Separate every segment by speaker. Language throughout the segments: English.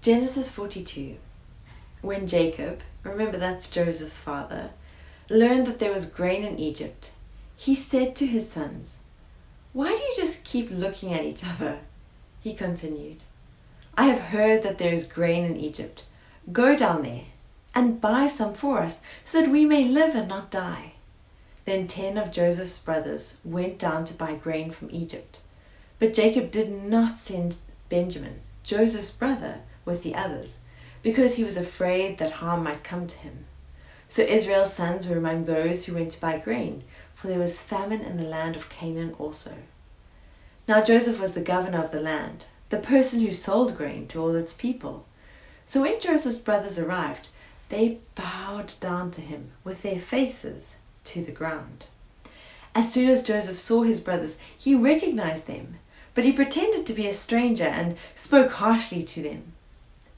Speaker 1: Genesis 42. When Jacob, remember that's Joseph's father, learned that there was grain in Egypt, he said to his sons, "Why do you just keep looking at each other?" He continued, "I have heard that there is grain in Egypt. Go down there and buy some for us, so that we may live and not die." Then 10 of Joseph's brothers went down to buy grain from Egypt. But Jacob did not send Benjamin, Joseph's brother, with the others, because he was afraid that harm might come to him. So Israel's sons were among those who went to buy grain, for there was famine in the land of Canaan also. Now Joseph was the governor of the land, the person who sold grain to all its people. So when Joseph's brothers arrived, they bowed down to him with their faces to the ground. As soon as Joseph saw his brothers, he recognized them, but he pretended to be a stranger and spoke harshly to them.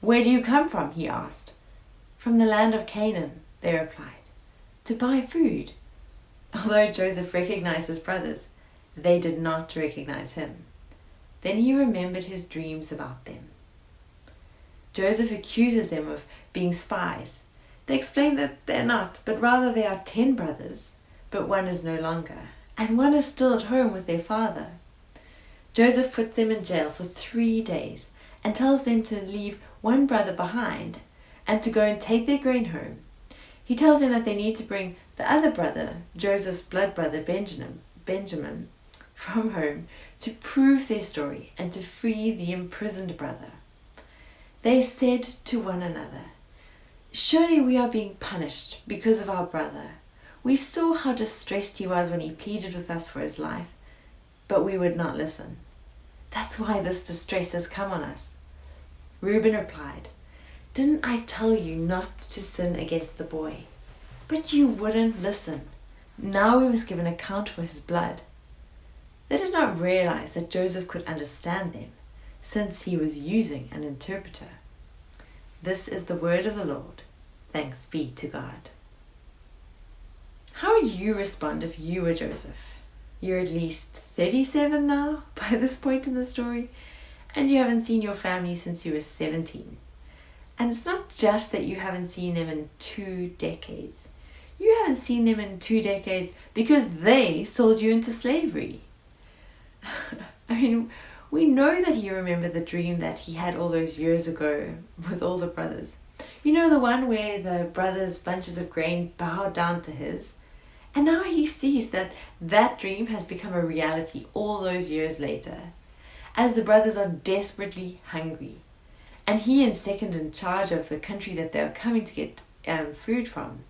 Speaker 1: "Where do you come from?" he asked. "From the land of Canaan," they replied, "to buy food." Although Joseph recognized his brothers, they did not recognize him. Then he remembered his dreams about them. Joseph accuses them of being spies. They explain that they're not, but rather they are 10 brothers, but one is no longer, and one is still at home with their father. Joseph puts them in jail for 3 days and tells them to leave one brother behind and to go and take their grain home. He tells them that they need to bring the other brother, Joseph's blood brother Benjamin, from home to prove their story and to free the imprisoned brother. They said to one another, "Surely we are being punished because of our brother. We saw how distressed he was when he pleaded with us for his life, but we would not listen. That's why this distress has come on us." Reuben replied, "Didn't I tell you not to sin against the boy? But you wouldn't listen. Now we must give an account for his blood." They did not realize that Joseph could understand them, since he was using an interpreter. This is the word of the Lord. Thanks be to God. How would you respond if you were Joseph? You're at least 37 now, by this point in the story, and you haven't seen your family since you were 17. And it's not just that you haven't seen them in 2 decades. You haven't seen them in 2 decades because they sold you into slavery. I mean, we know that he remembered the dream that he had all those years ago with all the brothers. You know, the one where the brothers' bunches of grain bowed down to his? And now he sees that that dream has become a reality all those years later, as the brothers are desperately hungry. And he is second in charge of the country that they are coming to get food from.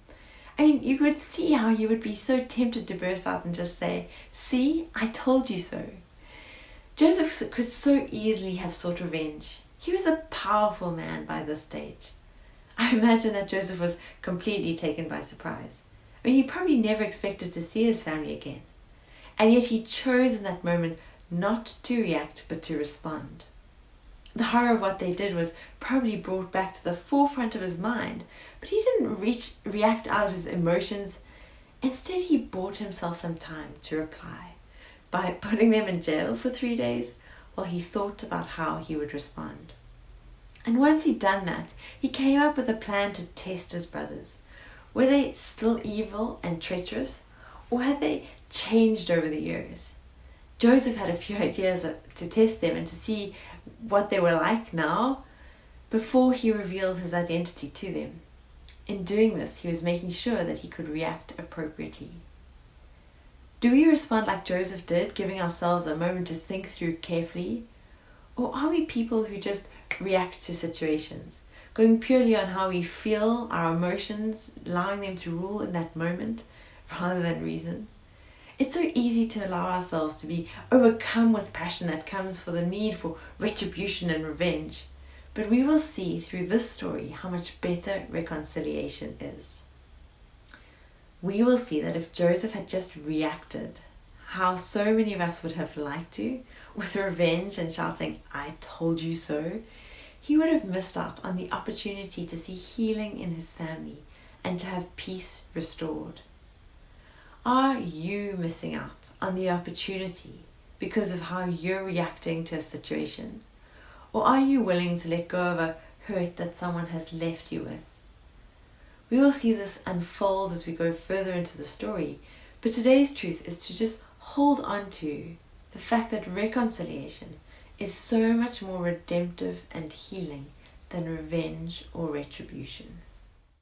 Speaker 1: I mean, you could see how he would be so tempted to burst out and just say, "See, I told you so." Joseph could so easily have sought revenge. He was a powerful man by this stage. I imagine that Joseph was completely taken by surprise. I mean, he probably never expected to see his family again. And yet he chose in that moment not to react, but to respond. The horror of what they did was probably brought back to the forefront of his mind, but he didn't react out of his emotions. Instead, he bought himself some time to reply by putting them in jail for 3 days while he thought about how he would respond. And once he'd done that, he came up with a plan to test his brothers. Were they still evil and treacherous, or had they changed over the years? Joseph had a few ideas to test them and to see what they were like now before he revealed his identity to them. In doing this, he was making sure that he could react appropriately. Do we respond like Joseph did, giving ourselves a moment to think through carefully? Or are we people who just react to situations, going purely on how we feel, our emotions, allowing them to rule in that moment rather than reason? It's so easy to allow ourselves to be overcome with passion that comes for the need for retribution and revenge. But we will see through this story how much better reconciliation is. We will see that if Joseph had just reacted, how so many of us would have liked to, with revenge and shouting, "I told you so," he would have missed out on the opportunity to see healing in his family and to have peace restored. Are you missing out on the opportunity because of how you're reacting to a situation? Or are you willing to let go of a hurt that someone has left you with. We will see this unfold as we go further into the story, but today's truth is to just hold on to the fact that reconciliation is so much more redemptive and healing than revenge or retribution.